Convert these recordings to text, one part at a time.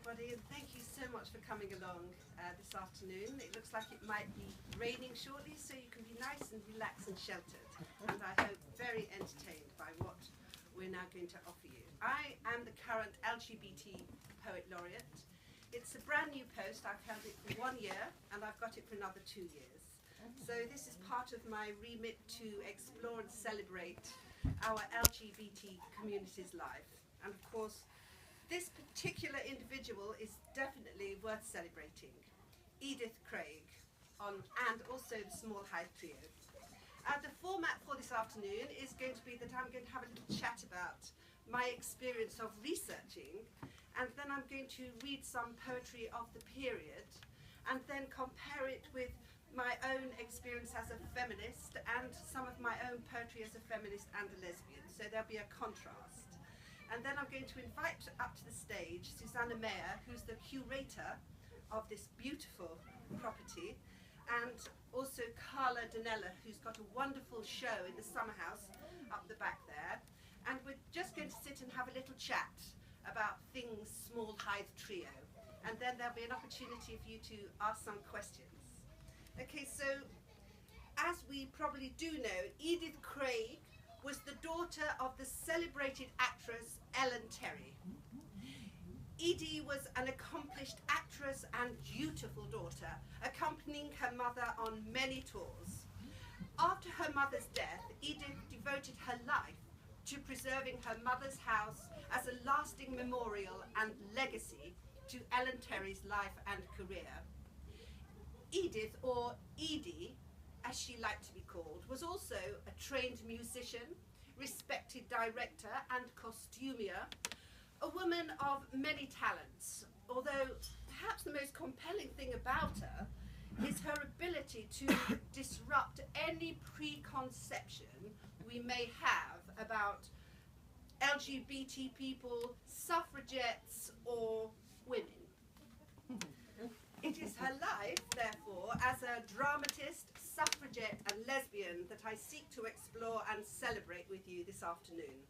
everybody, and thank you so much for coming along this afternoon. It looks like it might be raining shortly, so you can be nice and relaxed and sheltered, and I hope very entertained by what we're now going to offer you. I am the current LGBT Poet Laureate. It's a brand new post. I've held it for 1 year, and I've got it for another 2 years. So this is part of my remit to explore and celebrate our LGBT community's life. And of course, this particular individual is definitely worth celebrating. Edith Craig, and also the Smallhythe trio. The format for this afternoon is going to be that I'm going to have a little chat about my experience of researching, and then I'm going to read some poetry of the period, and then compare it with my own experience as a feminist and some of my own poetry as a feminist and a lesbian. So there'll be a contrast. And then I'm going to invite up to the stage Susanna Mayer, who's the curator of this beautiful property, and also Carla Danella, who's got a wonderful show in the summer house up the back there. And we're just going to sit and have a little chat about things Smallhythe trio. And then there'll be an opportunity for you to ask some questions. Okay, so as we probably do know, Edith Craig was the daughter of the celebrated actress Ellen Terry. Edie was an accomplished actress and dutiful daughter, accompanying her mother on many tours. After her mother's death, Edith devoted her life to preserving her mother's house as a lasting memorial and legacy to Ellen Terry's life and career. Edith, or Edie, as she liked to be called, was also a trained musician, respected director and costumier, a woman of many talents, although perhaps the most compelling thing about her is her ability to disrupt any preconception we may have about LGBT people, suffragettes, or women. It is her life, therefore, as a dramatist, suffragette and lesbian that I seek to explore and celebrate with you this afternoon.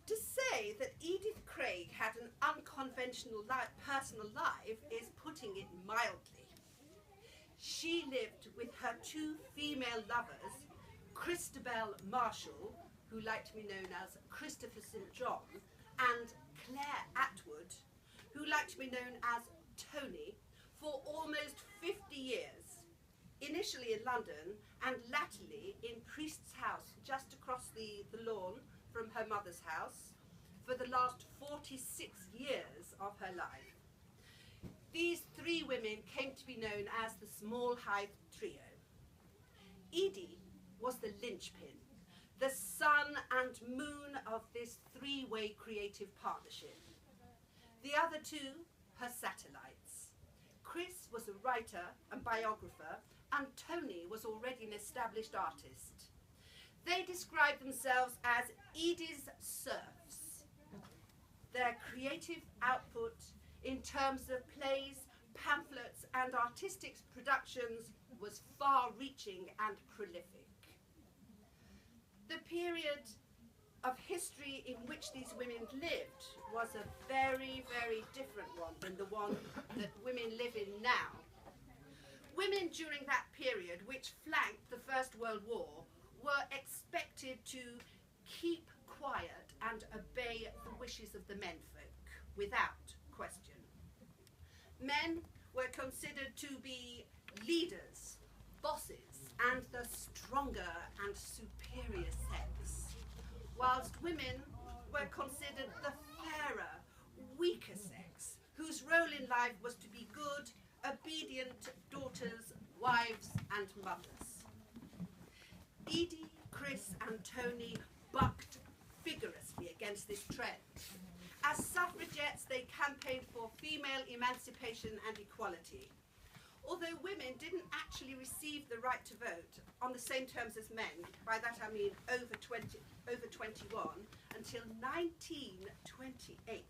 To say that Edith Craig had an unconventional personal life is putting it mildly. She lived with her 2 female lovers, Christabel Marshall, who liked to be known as Christopher St. John, and Claire Atwood, who liked to be known as Tony, for almost 50 years, initially in London and latterly in Priest's house just across the lawn from her mother's house for the last 46 years of her life. These 3 women came to be known as the Smallhythe trio. Edie was the linchpin, the sun and moon of this 3-way creative partnership. The other 2, her satellites. Chris was a writer and biographer, and Tony was already an established artist. They described themselves as Edie's serfs. Their creative output in terms of plays, pamphlets, and artistic productions was far-reaching and prolific. The period of history in which these women lived was a very, very different one than the one that women live in now. Women during that period, which flanked the First World War, were expected to keep quiet and obey the wishes of the menfolk, without question. Men were considered to be leaders, bosses, and the stronger and superior sex, whilst women were considered the fairer, weaker sex, whose role in life was to be good, obedient daughters, wives, and mothers. Edie, Chris, and Tony bucked vigorously against this trend. As suffragettes, they campaigned for female emancipation and equality. Although women didn't actually receive the right to vote on the same terms as men, by that I mean over 21, until 1928.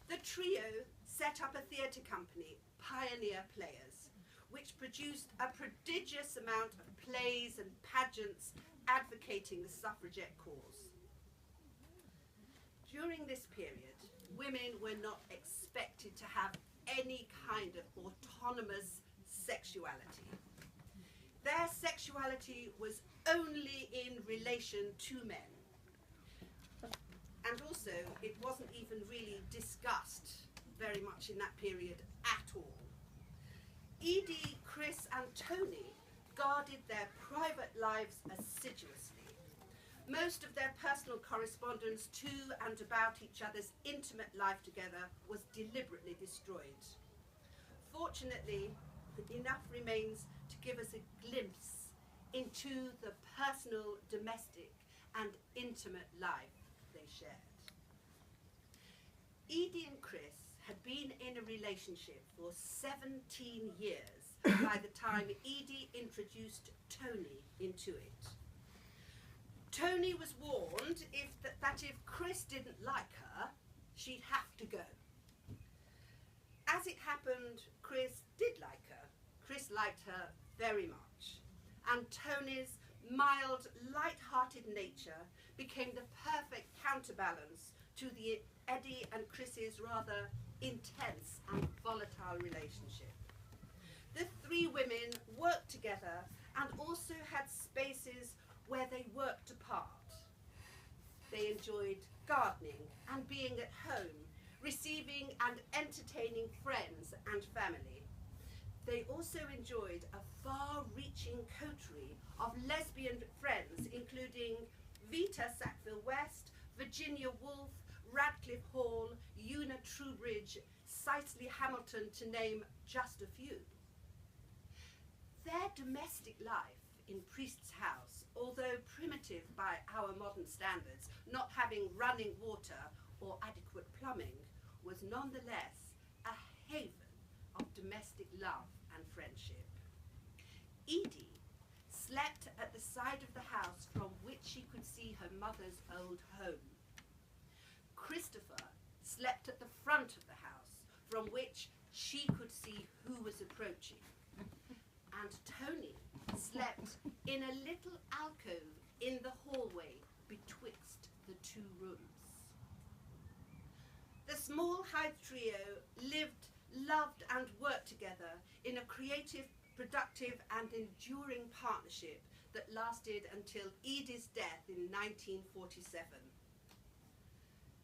The trio set up a theatre company, Pioneer Players, which produced a prodigious amount of plays and pageants advocating the suffragette cause. During this period, women were not expected to have any kind of autonomous sexuality. Their sexuality was only in relation to men. And also, it wasn't even really discussed very much in that period at all. Edie, Chris and Tony guarded their private lives assiduously. Most of their personal correspondence to and about each other's intimate life together was deliberately destroyed. Fortunately, enough remains to give us a glimpse into the personal, domestic and intimate life they shared. Edie and Chris had been in a relationship for 17 years by the time Edie introduced Tony into it. Tony was warned that if Chris didn't like her, she'd have to go. As it happened, Chris did like her. Chris liked her very much. And Tony's mild, light-hearted nature became the perfect counterbalance to the Eddie and Chris's rather intense and volatile relationship. The three women worked together and also had spaces where they worked apart. They enjoyed gardening and being at home, receiving and entertaining friends and family. They also enjoyed a far-reaching coterie of lesbian friends, including Vita Sackville-West, Virginia Woolf, Radcliffe Hall, Una Trowbridge, Cicely Hamilton, to name just a few. Their domestic life in Priest's house, although primitive by our modern standards, not having running water or adequate plumbing, was nonetheless a haven of domestic love and friendship. Edie slept at the side of the house from which she could see her mother's old home. Christopher slept at the front of the house from which she could see who was approaching. And Tony slept in a little alcove in the hallway betwixt the two rooms. The Smallhythe trio lived, loved and worked together in a creative, productive and enduring partnership that lasted until Edie's death in 1947.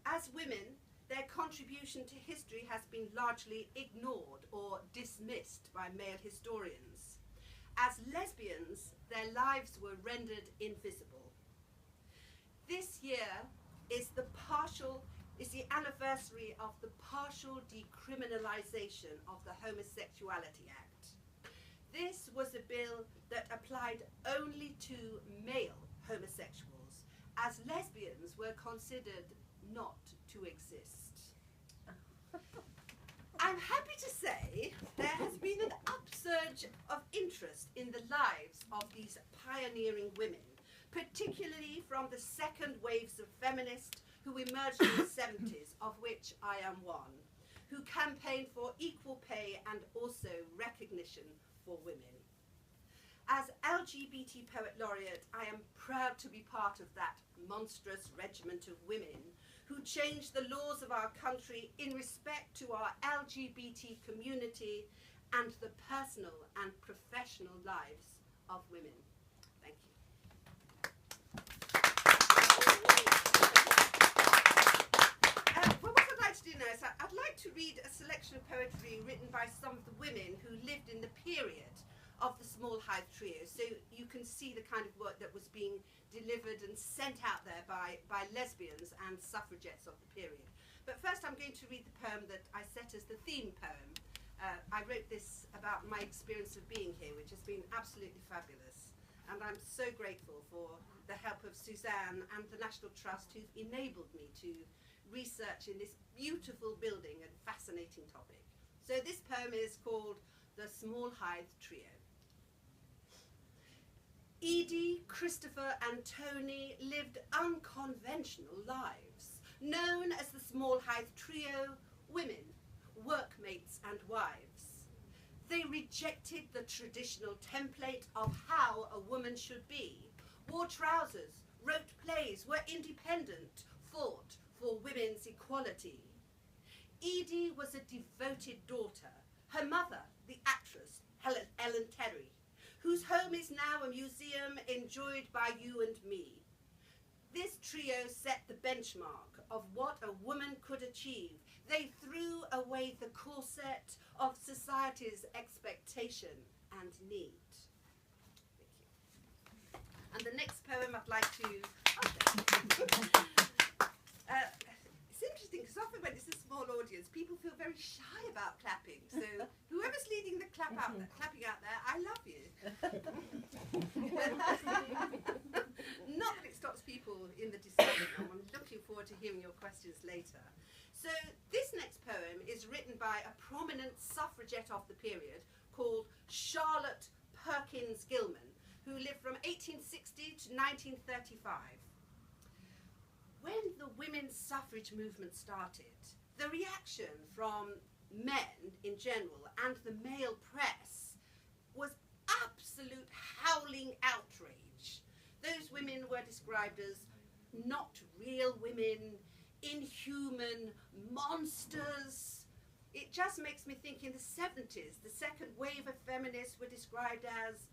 As women, their contribution to history has been largely ignored or dismissed by male historians. As lesbians, their lives were rendered invisible. This year is the anniversary of the partial decriminalisation of the Homosexuality Act. This was a bill that applied only to male homosexuals, as lesbians were considered not to exist. I'm happy to say there has been an upsurge of interest in the lives of these pioneering women, particularly from the second waves of feminists who emerged in the 70s, of which I am one, who campaigned for equal pay and also recognition for women. As LGBT Poet Laureate, I am proud to be part of that monstrous regiment of women who changed the laws of our country in respect to our LGBT community and the personal and professional lives of women. Thank you. Well, what I'd like to do now is I'd like to read a selection of poetry written by some of the women who lived in the period of the Smallhythe trio, so you can see the kind of work that was being delivered and sent out there by lesbians and suffragettes of the period. But first I'm going to read the poem that I set as the theme poem. I wrote this about my experience of being here, which has been absolutely fabulous. And I'm so grateful for the help of Suzanne and the National Trust, who've enabled me to research in this beautiful building and fascinating topic. So this poem is called The Smallhythe Trio. Edie, Christopher and Tony lived unconventional lives, known as the Smallhythe trio, women, workmates and wives. They rejected the traditional template of how a woman should be, wore trousers, wrote plays, were independent, fought for women's equality. Edie was a devoted daughter. Her mother, the actress Ellen Terry, whose home is now a museum enjoyed by you and me. This trio set the benchmark of what a woman could achieve. They threw away the corset of society's expectation and need. Thank you. And the next poem I'd like to... it's interesting because often when it's a small audience, people feel very shy about clapping. So whoever's leading the clapping out there, I love you. Not that it stops people in the discussion. I'm looking forward to hearing your questions later. So this next poem is written by a prominent suffragette of the period called Charlotte Perkins Gilman, who lived from 1860 to 1935. When the women's suffrage movement started, the reaction from men in general and the male press was absolute howling outrage. Those women were described as not real women, inhuman, monsters. It just makes me think in the 70s, the second wave of feminists were described as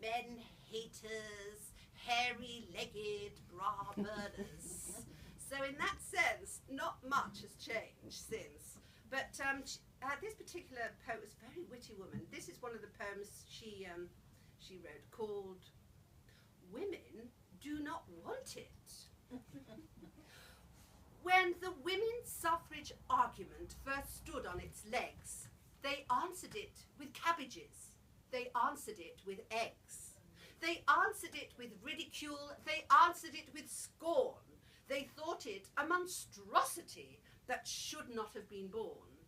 men haters, hairy-legged bra burners. So in that sense, not much has changed since. But this particular poet was a very witty woman. This is one of the poems she wrote called "Women Do Not Want It." When the women's suffrage argument first stood on its legs, they answered it with cabbages. They answered it with eggs. They answered it with ridicule. They answered it with scorn. They thought it a monstrosity that should not have been born.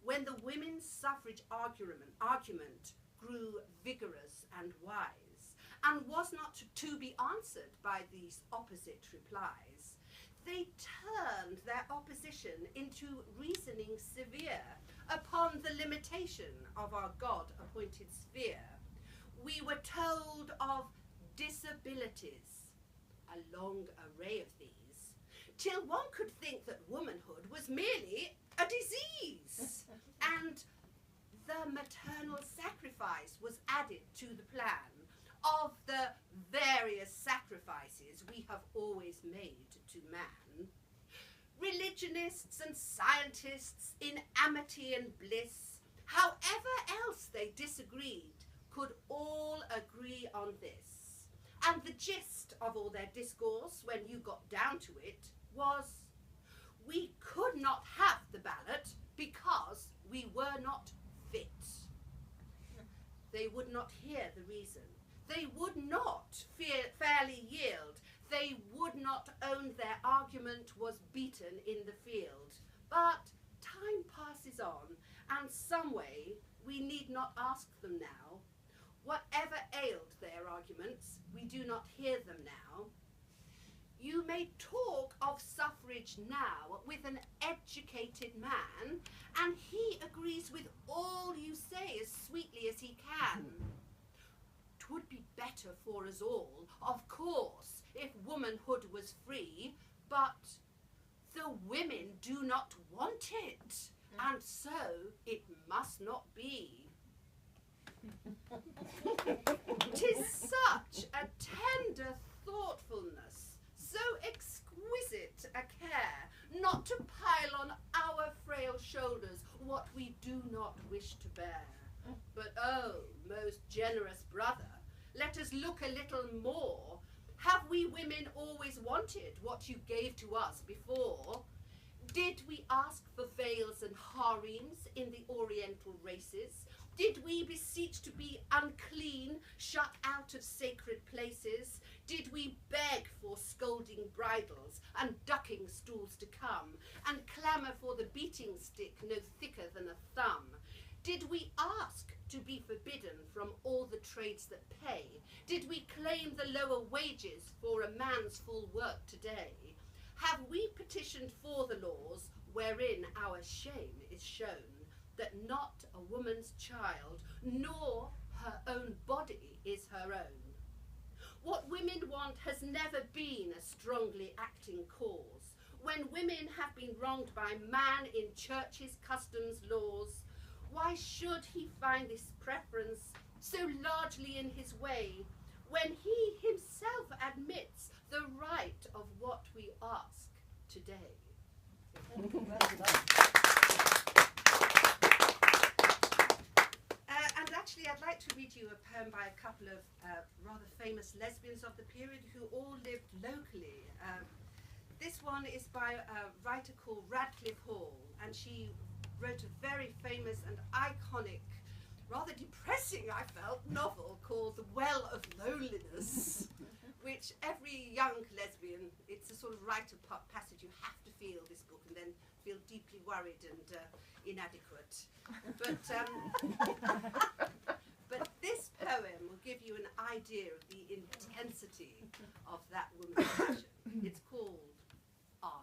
When the women's suffrage argument grew vigorous and wise, and was not to be answered by these opposite replies, they turned their opposition into reasoning severe upon the limitation of our God-appointed sphere. We were told of disabilities, a long array of these, till one could think that womanhood was merely a disease, and the maternal sacrifice was added to the plan of the various sacrifices we have always made to man. Religionists and scientists in amity and bliss, however else they disagreed, could all agree on this. And the gist of all their discourse, when you got down to it, was we could not have the ballot because we were not fit. They would not hear the reason. They would not fairly yield. They would not own their argument was beaten in the field. But time passes on, and some way we need not ask them now. Whatever ailed their arguments, we do not hear them now. You may talk of suffrage now with an educated man, and he agrees with all you say as sweetly as he can. 'Twould be better for us all, of course, if womanhood was free, but the women do not want it, and so it must not be. 'Tis such a tender thoughtfulness, so exquisite a care, not to pile on our frail shoulders what we do not wish to bear. But oh, most generous brother, let us look a little more. Have we women always wanted what you gave to us before? Did we ask for veils and harems in the oriental races? Did we beseech to be unclean, shut out of sacred places? Did we beg for scolding bridles and ducking stools to come, and clamour for the beating stick no thicker than a thumb? Did we ask to be forbidden from all the trades that pay? Did we claim the lower wages for a man's full work today? Have we petitioned for the laws wherein our shame is shown, that not a woman's child, nor her own body is her own? What women want has never been a strongly acting cause. When women have been wronged by man in churches, customs, laws, why should he find this preference so largely in his way, when he himself admits the right of what we ask today? And actually, I'd like to read you a poem by a couple of rather famous lesbians of the period who all lived locally. This one is by a writer called Radcliffe Hall, and she wrote a very famous and iconic, rather depressing, I felt, novel called The Well of Loneliness, which every young lesbian, it's a sort of rite of passage. You have to feel this book and then feel deeply worried and inadequate. But this poem will give you an idea of the intensity of that woman's passion. It's called Ardour.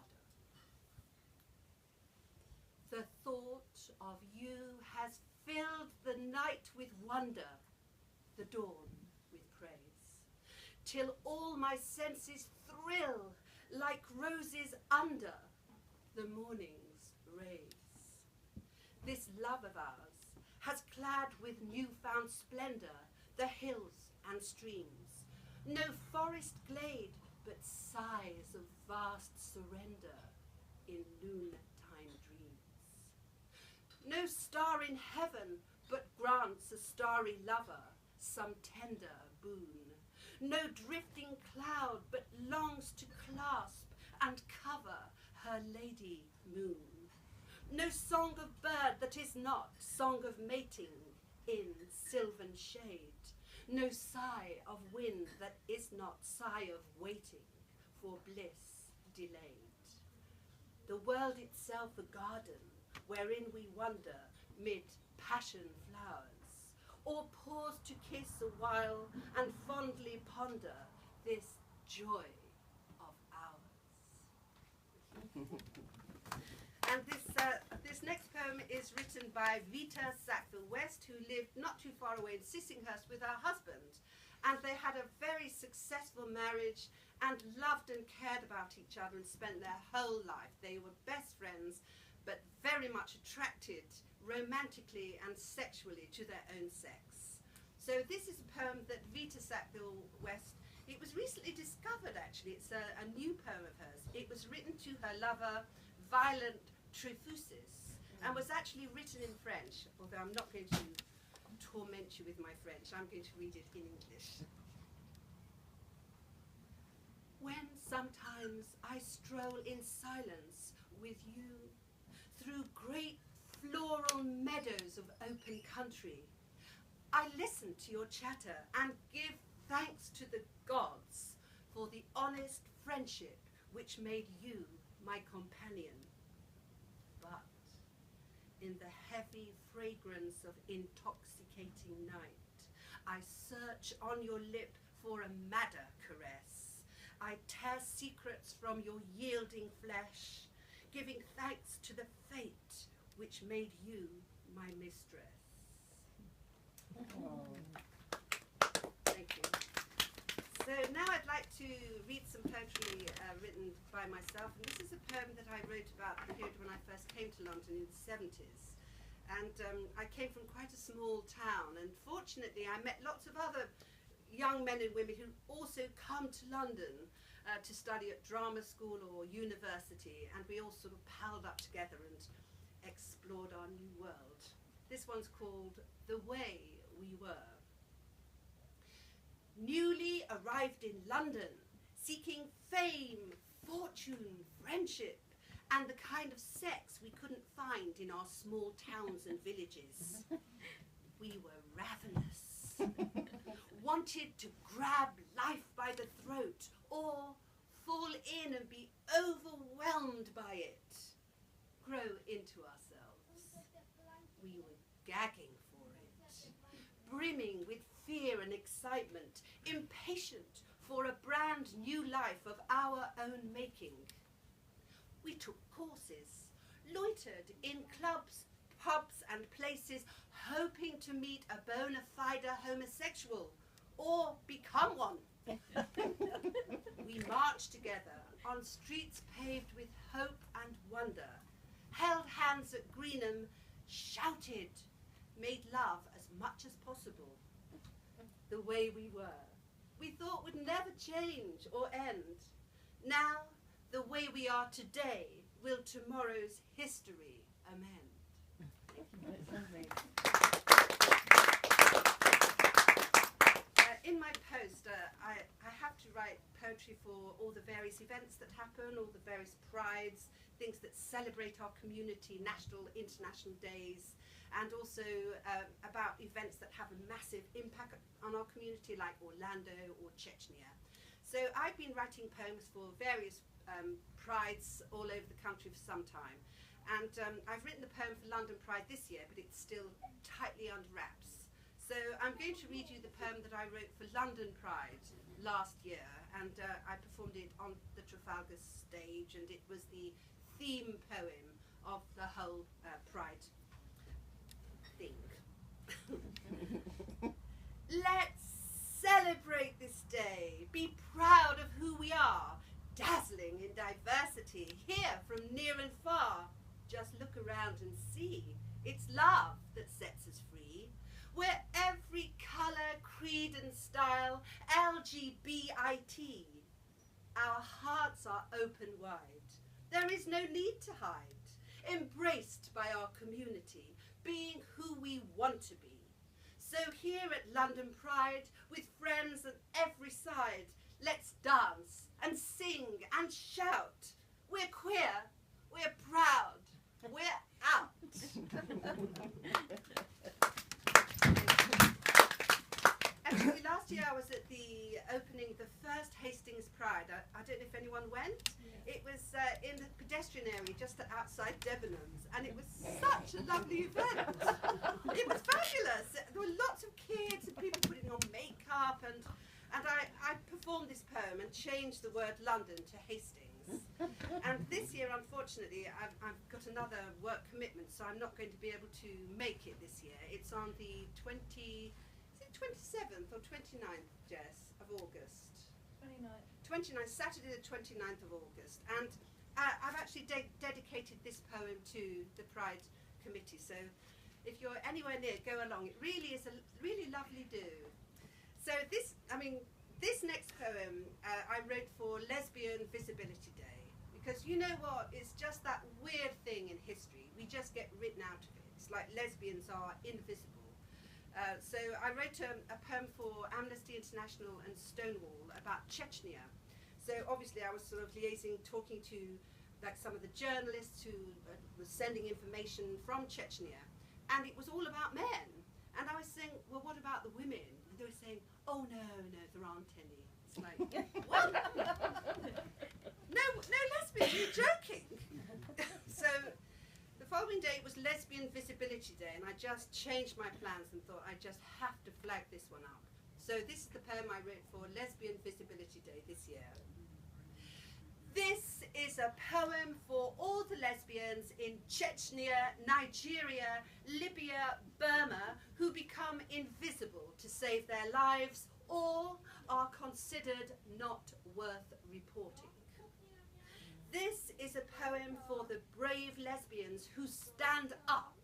The thought of you has filled the night with wonder, the dawn with praise, till all my senses thrill like roses under the morning's rays. This love of ours has clad with newfound splendor the hills and streams, no forest glade but sighs of vast surrender in noontime dreams. No star in heaven but grants a starry lover some tender boon. No drifting cloud but longs to clasp and cover her lady moon. No song of bird that is not song of mating in sylvan shade. No sigh of wind that is not sigh of waiting for bliss delayed. The world itself a garden wherein we wander mid passion flowers, or pause to kiss a while and fondly ponder this joy of ours. And this next poem is written by Vita Sackville-West, who lived not too far away in Sissinghurst with her husband. And they had a very successful marriage and loved and cared about each other and spent their whole life. They were best friends, but very much attracted romantically and sexually to their own sex. So this is a poem that Vita Sackville-West, it was recently discovered actually, it's a new poem of hers. It was written to her lover, Violent Trefusis, and was actually written in French, although I'm not going to torment you with my French, I'm going to read it in English. When sometimes I stroll in silence with you through great floral meadows of open country, I listen to your chatter and give thanks to the gods for the honest friendship which made you my companion. But in the heavy fragrance of intoxicating night, I search on your lip for a madder caress. I tear secrets from your yielding flesh, giving thanks to the fate which made you my mistress. Oh. Thank you. So now I'd like to read some poetry written by myself. And this is a poem that I wrote about the period when I first came to London in the 70s. And I came from quite a small town, and fortunately I met lots of other young men and women who also come to London to study at drama school or university, and we all sort of palled up together and explored our new world. This one's called The Way We Were. Newly arrived in London, seeking fame, fortune, friendship, and the kind of sex we couldn't find in our small towns and villages. We were ravenous, wanted to grab life by the throat or fall in and be overwhelmed by it, grow into ourselves. We were gagging for it, brimming with fear and excitement, impatient for a brand new life of our own making. We took courses, loitered in clubs, pubs and places, hoping to meet a bona fide homosexual or become one. We marched together, on streets paved with hope and wonder, held hands at Greenham, shouted, made love as much as possible, the way we were. We thought would never change or end. Now, the way we are today will tomorrow's history amend. In my post, I have to write poetry for all the various events that happen, all the various prides, things that celebrate our community, national, international days, and also about events that have a massive impact on our community, like Orlando or Chechnya. So I've been writing poems for various prides all over the country for some time. And I've written a poem for London Pride this year, but it's still tightly under wraps. So I'm going to read you the poem that I wrote for London Pride last year, and I performed it on the Trafalgar stage, and it was the theme poem of the whole Pride thing. Let's celebrate this day, be proud of who we are, dazzling in diversity, here from near and far. Just look around and see, it's love that sets us free. We're every colour, creed and style, LGBT. Our hearts are open wide. There is no need to hide. Embraced by our community, being who we want to be. So here at London Pride, with friends on every side, let's dance and sing and shout. We're queer, we're proud, we're out. Actually, last year I was at the opening of the first Hastings Pride. I don't know if anyone went. Yeah. It was in the pedestrian area just outside Debenhams, and it was such a lovely event. It was fabulous. There were lots of kids and people putting on makeup, and I performed this poem and changed the word London to Hastings. And this year, unfortunately, I've got another work commitment, so I'm not going to be able to make it this year. It's on the 27th or 29th, Jess, of August? 29th, Saturday the 29th of August. And I've actually dedicated this poem to the Pride Committee, so if you're anywhere near, go along. It really is a really lovely do. So this next poem I wrote for Lesbian Visibility Day, because you know what, it's just that weird thing in history. We just get written out of it. It's like lesbians are invisible. So I wrote a poem for Amnesty International and Stonewall about Chechnya. So obviously I was sort of liaising, talking to like some of the journalists who were sending information from Chechnya, and it was all about men. And I was saying, well, what about the women? And they were saying, oh no, there aren't any. It's like, what? No lesbians, you're joking. So the following day was Lesbian Visibility Day, and I just changed my plans and thought I just have to flag this one up. So this is the poem I wrote for Lesbian Visibility Day this year. This is a poem for all the lesbians in Chechnya, Nigeria, Libya, Burma, who become invisible to save their lives or are considered not worth reporting. This is a poem for the brave lesbians who stand up